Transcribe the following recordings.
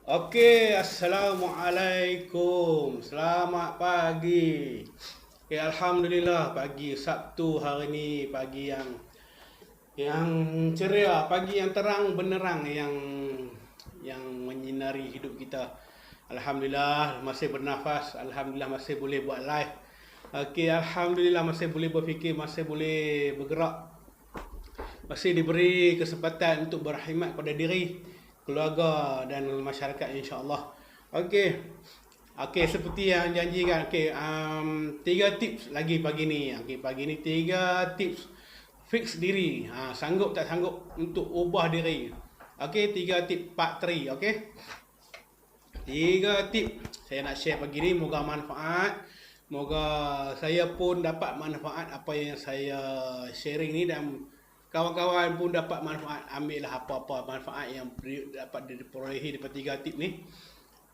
Okey, Assalamualaikum. Selamat pagi. Okay, Alhamdulillah pagi Sabtu hari ni pagi yang ceria, pagi yang terang benderang yang menyinari hidup kita. Alhamdulillah masih bernafas, alhamdulillah masih boleh buat live. Okey, alhamdulillah masih boleh berfikir, masih boleh bergerak, masih diberi kesempatan untuk berkhidmat pada diri, keluarga dan masyarakat insya-Allah. Okey. Okey, seperti yang janjikan. Okey, 3 tips lagi pagi ni. Okey, pagi ni 3 tips fix diri. Sanggup tak sanggup untuk ubah diri. Okey, 3 tip part 3, okey. 3 tip saya nak share pagi ni, moga manfaat. Moga saya pun dapat manfaat apa yang saya sharing ni, dan kawan-kawan pun dapat manfaat. Ambil lah apa-apa manfaat yang dapat diperolehi daripada 3 tip ni.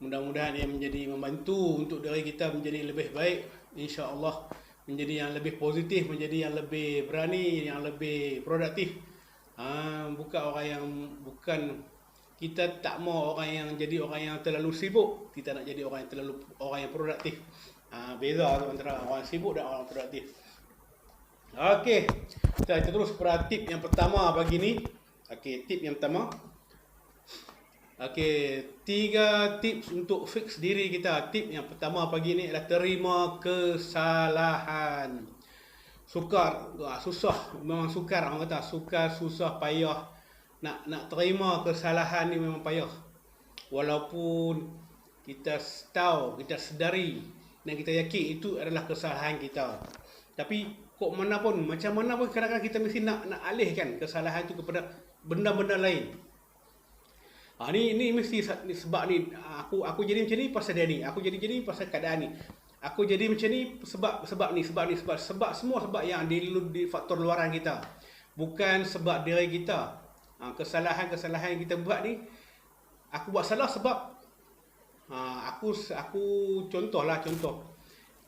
Mudah-mudahan ia menjadi membantu untuk diri kita menjadi lebih baik, insya-Allah, menjadi yang lebih positif, menjadi yang lebih berani, yang lebih produktif. Bukan orang yang bukan kita tak mau orang yang jadi orang yang terlalu sibuk. Kita nak jadi orang yang produktif. Beza tu antara orang sibuk dan orang produktif. Okey, kita terus pada tip yang pertama pagi ni. Okey, tip yang pertama. Okey, 3 tips untuk fix diri kita. Tip yang pertama pagi ni adalah terima kesalahan. Susah, memang sukar, orang kata sukar, susah, payah. Nak terima kesalahan ni memang payah. Walaupun kita tahu, kita sedari dan kita yakin itu adalah kesalahan kita. Tapi kok macam mana pun kadang-kadang kita mesti nak alihkan kesalahan itu kepada benda-benda lain. Ni mesti sebab ni aku jadi macam ni pasal dia ni. Aku jadi pasal keadaan ni. Aku jadi macam ni sebab semua sebab yang di faktor luaran kita. Bukan sebab diri kita. Kesalahan-kesalahan yang kita buat ni, aku buat salah sebab aku contoh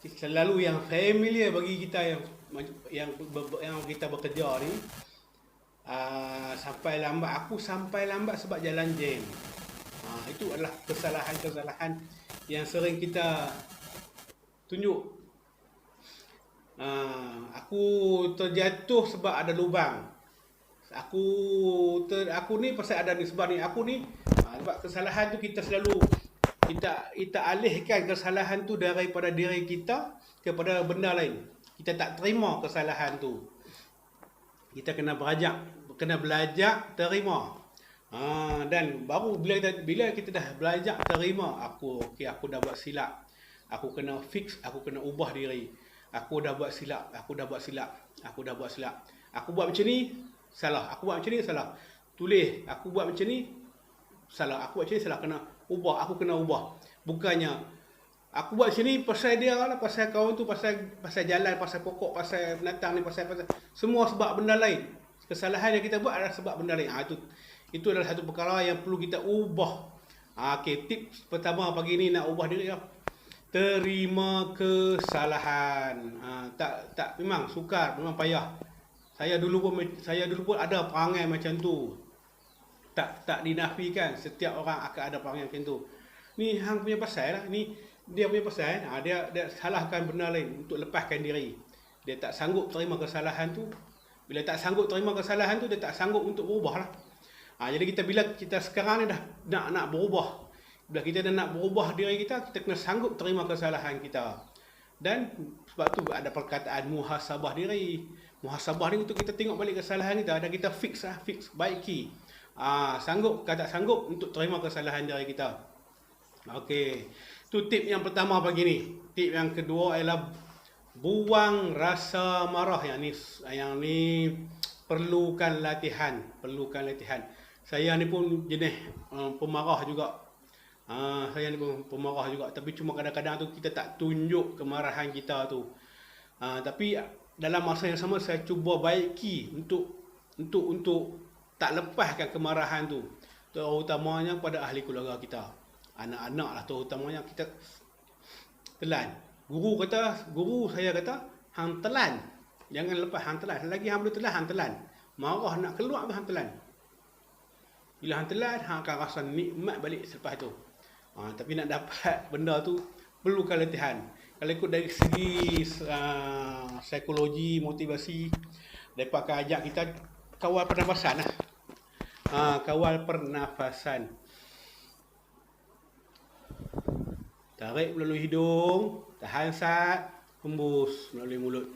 selalu yang familiar bagi kita yang kita bekerja ni, sampai lambat sebab jalan jam. Itu adalah kesalahan-kesalahan yang sering kita tunjuk. Aku terjatuh sebab ada lubang. Aku ni pasal ada ni, sebab ni aku ni, sebab kesalahan tu kita selalu kita alihkan kesalahan tu daripada diri kita kepada benda lain. Kita tak terima kesalahan tu. Kita kena belajar terima. Dan baru bila kita dah belajar terima, aku dah buat silap. Aku kena fix, aku kena ubah diri. Aku dah buat silap. Aku buat macam ni salah. Aku buat macam ni salah. Tulis, aku buat macam ni salah. Aku buat macam ni salah, kena ubah. Aku kena ubah. Bukannya aku buat macam ni pasal dia lah, pasal kawan tu, pasal jalan, pasal pokok, pasal binatang ni, pasal semua sebab benda lain. Kesalahan yang kita buat adalah sebab benda lain. Itu adalah satu perkara yang perlu kita ubah. Okey, tips pertama pagi ni nak ubah diri lah. Terima kesalahan. Memang sukar, memang payah. Saya dulu pun ada perangai macam tu. Tak dinafikan, setiap orang akan ada perangai macam tu. Ni hang punya pasal lah. Ni dia punya pasal. Dia salahkan benda lain untuk lepaskan diri. Dia tak sanggup terima kesalahan tu. Bila tak sanggup terima kesalahan tu, dia tak sanggup untuk berubah lah. Jadi bila kita sekarang ni dah nak berubah. Bila kita dah nak berubah diri kita kena sanggup terima kesalahan kita. Dan sebab tu ada perkataan muhasabah diri. Muhasabah ni untuk kita tengok balik kesalahan kita dan kita fix, baiki. Sanggup ke tak sanggup untuk terima kesalahan diri kita. Okey. Tu tip yang pertama pagi ni. Tip yang kedua ialah buang rasa marah. Yang ni perlukan latihan. Saya ni pun jenis pemarah juga. Tapi cuma kadang-kadang tu kita tak tunjuk kemarahan kita tu. Tapi dalam masa yang sama saya cuba baiki untuk tak lepaskan kemarahan tu. Terutamanya pada ahli keluarga kita. Anak-anak lah terutamanya kita telan. Guru saya kata, hang telan. Jangan lepas hang telan. Selagi hang boleh telan, hang telan. Marah nak keluar tu hang telan. Bila hang telan, hang akan rasa nikmat balik selepas tu. Tapi nak dapat benda tu perlukan latihan. Kalau ikut dari segi psikologi, motivasi, mereka akan ajak kita kawal pernafasan lah. Kawal pernafasan. Tarik melalui hidung, tahan sat, hembus melalui mulut.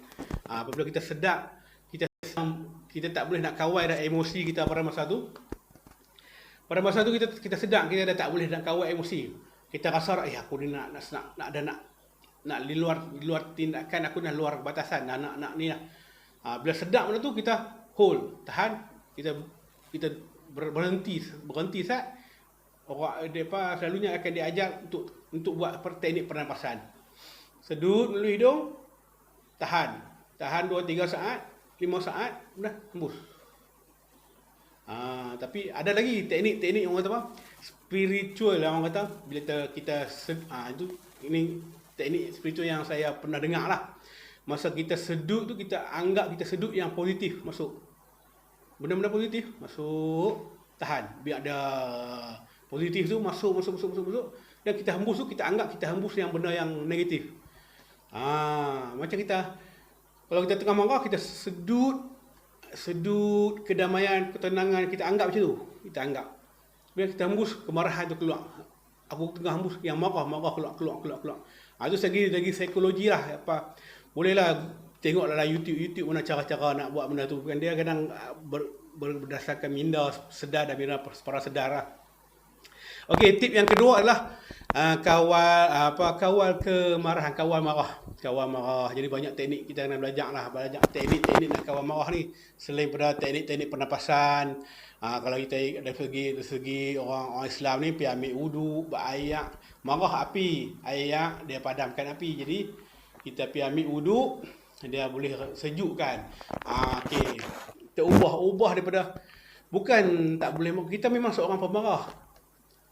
Apabila kita sedap, kita tak boleh nak kawal dah emosi kita pada masa tu. Pada masa tu kita sedap, kita dah tak boleh nak kawal emosi. Kita rasa aku ni nak di luar tindakan aku, nak luar batasan, nak ni lah. Bila sedap mana tu kita hold, tahan, kita berhenti sat. Orang depa selalunya akan diajar untuk buat teknik pernafasan. Sedut melalui hidung, tahan 2-3 saat, 5 saat, dah hembus. Tapi ada lagi teknik orang kata apa? Spiritual lah orang kata. Bila kita itu ini teknik spiritual yang saya pernah dengar lah. Masa kita sedut tu, kita anggap kita sedut yang positif masuk. Benda-benda positif masuk, tahan. Biar ada positif tu masuk. Dan kita hembus tu, kita anggap kita hembus yang benda yang negatif. Macam kita, kalau kita tengah marah, kita sedut kedamaian, ketenangan, kita anggap macam tu. Kita anggap. Bila kita hembus, kemarahan tu keluar. Aku tengah hembus yang marah keluar. Itu segi psikologi lah. Bolehlah tengok dalam YouTube mana cara-cara nak buat benda tu. Kan dia kadang berdasarkan minda sedar dan minda para sedar lah. Okey, tip yang kedua adalah kawal kemarahan, kawal marah. Jadi banyak teknik kita kena belajar teknik nak kawal marah ni, selain pada teknik pernafasan. Kalau kita dari segi orang Islam ni pergi ambil wudu, berayak, marah api, ayak dia padamkan api. Jadi kita pergi ambil wudu, dia boleh sejukkan. Okey, kita ubah daripada, bukan tak boleh, kita memang seorang pemarah.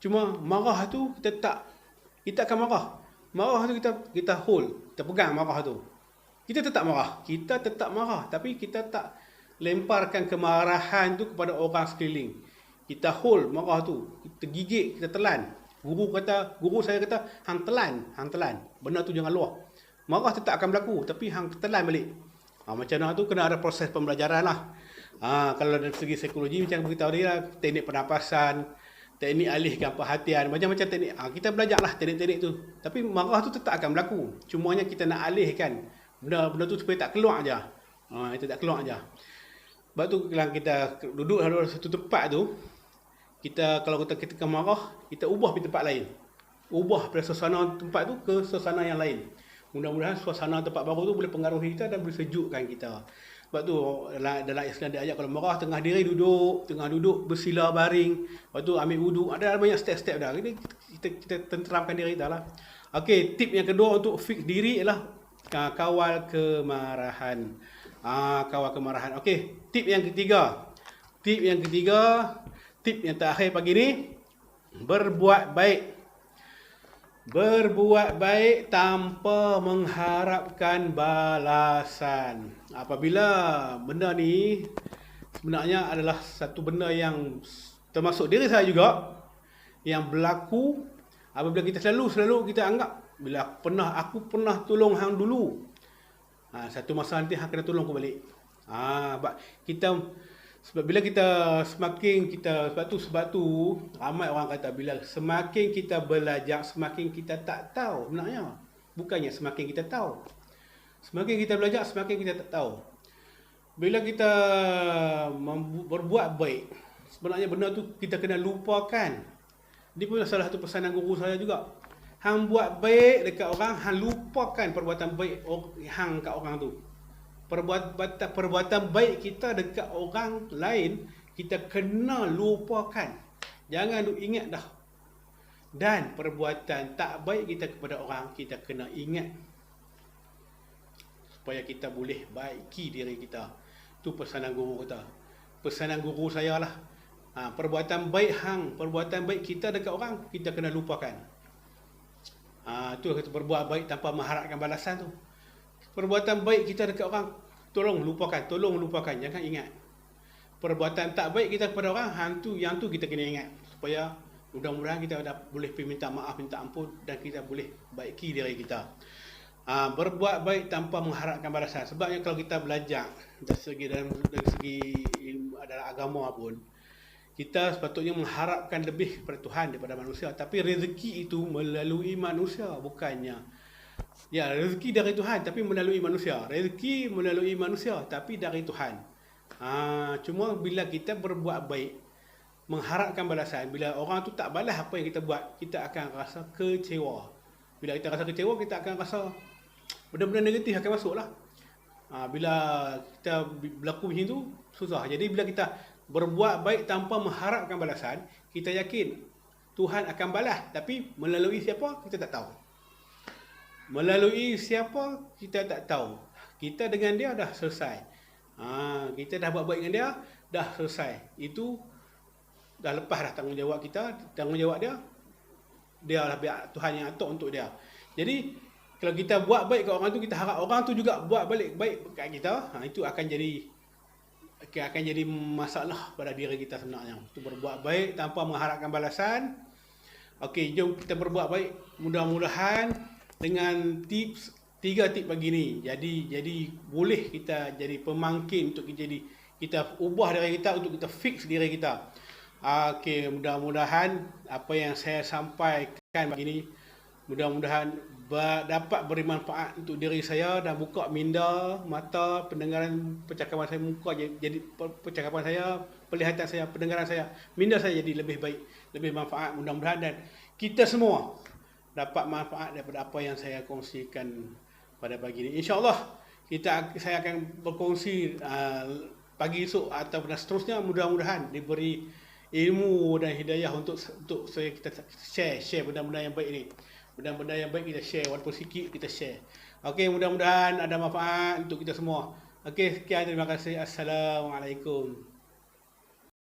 Cuma marah tu kita akan marah. Marah tu kita hold, kita pegang marah tu. Kita tetap marah, tapi kita tak lemparkan kemarahan tu kepada orang sekeliling. Kita hold marah tu, kita gigit, kita telan. Guru saya kata, hang telan. Benda tu jangan luar. Marah tetap akan berlaku, tapi hang telan balik. Macam mana tu kena ada proses pembelajaran lah. Kalau dari segi psikologi macam beritahu dia lah, teknik pernafasan, teknik alihkan perhatian, macam-macam teknik. Kita belajarlah teknik-teknik tu. Tapi marah tu tetap akan berlaku. Cumanya kita nak alihkan benda tu supaya tak keluar aja. Itu tak keluar aja. Sebab tu kalau kita duduk dalam satu tempat tu, kalau kita marah, kita ubah pergi tempat lain. Ubah dari suasana tempat tu ke suasana yang lain. Mudah-mudahan suasana tempat baru tu boleh pengaruhi kita dan boleh sejukkan kita. Sebab tu dalam Islam dia ajak kalau marah tengah duduk bersila baring, lepas tu ambil wudu, ada banyak step-step dah. Ini kita tenteramkan diri kita lah. Okey, tip yang kedua untuk fix diri ialah kawal kemarahan. Kawal kemarahan. Okey, tip yang ketiga, tip yang terakhir pagi ni, berbuat baik tanpa mengharapkan balasan. Apabila benda ni sebenarnya adalah satu benda yang termasuk diri saya juga, yang berlaku apabila kita selalu kita anggap bila aku pernah tolong hang dulu, satu masa nanti hang kena tolong aku balik. Sebab tu ramai orang kata bila semakin kita belajar, semakin kita tak tahu sebenarnya. Bukannya semakin kita tahu. Semakin kita belajar, semakin kita tak tahu. Bila kita berbuat baik, sebenarnya benda tu kita kena lupakan. Dia pun salah satu pesanan guru saya juga. Hang buat baik dekat orang, hang lupakan perbuatan baik hang kat orang tu. Perbuatan baik kita dekat orang lain, kita kena lupakan. Jangan ingat dah. Dan perbuatan tak baik kita kepada orang, kita kena ingat. Supaya kita boleh baiki diri kita. Itu pesanan guru kita. Pesanan guru saya lah. Perbuatan baik kita dekat orang, kita kena lupakan. Itu kata berbuat baik tanpa mengharapkan balasan tu. Perbuatan baik kita dekat orang, tolong lupakan, jangan ingat. Perbuatan tak baik kita kepada orang, yang tu kita kena ingat supaya Mudah-mudahan kita boleh pergi minta maaf, minta ampun, dan kita boleh baiki diri kita. Berbuat baik tanpa mengharapkan balasan. Sebabnya kalau kita belajar dari segi adalah agama pun, kita sepatutnya mengharapkan lebih kepada Tuhan daripada manusia. Tapi rezeki itu melalui manusia, bukannya. Ya, rezeki dari Tuhan tapi melalui manusia. Rezeki melalui manusia tapi dari Tuhan. Cuma bila kita berbuat baik, mengharapkan balasan, bila orang tu tak balas apa yang kita buat, kita akan rasa kecewa. Bila kita rasa kecewa, kita akan rasa benda-benda negatif akan masuk lah. Bila kita berlaku macam tu, susah. Jadi bila kita berbuat baik tanpa mengharapkan balasan, kita yakin Tuhan akan balas. Tapi melalui siapa, kita tak tahu. Melalui siapa, kita tak tahu. Kita dengan dia dah selesai. Kita dah buat baik dengan dia, dah selesai. Itu dah lepas dah tanggungjawab kita, tanggungjawab dia lah biar Tuhan yang atur untuk dia. Jadi kalau kita buat baik kat orang tu, kita harap orang tu juga buat balik baik kat kita, itu akan jadi masalah pada diri kita sebenarnya. Itu berbuat baik tanpa mengharapkan balasan. Okey, jom kita berbuat baik. Mudah-mudahan dengan tips 3 tips pagi ni, jadi boleh kita jadi pemangkin untuk kita ubah diri kita, untuk kita fix diri kita. Okey, mudah-mudahan apa yang saya sampaikan pagi ni mudah-mudahan dapat beri manfaat untuk diri saya dan buka minda mata pendengaran percakapan saya, jadi percakapan saya, penglihatan saya, pendengaran saya, minda saya jadi lebih baik, lebih manfaat mudah-mudahan, dan kita semua dapat manfaat daripada apa yang saya kongsikan pada pagi ini. InsyaAllah saya akan berkongsi pagi esok atau seterusnya, mudah-mudahan diberi ilmu dan hidayah untuk kita share benda-benda yang baik ni. Benda-benda yang baik kita share, walaupun sikit kita share. Okey, mudah-mudahan ada manfaat untuk kita semua. Okey, sekian, terima kasih. Assalamualaikum.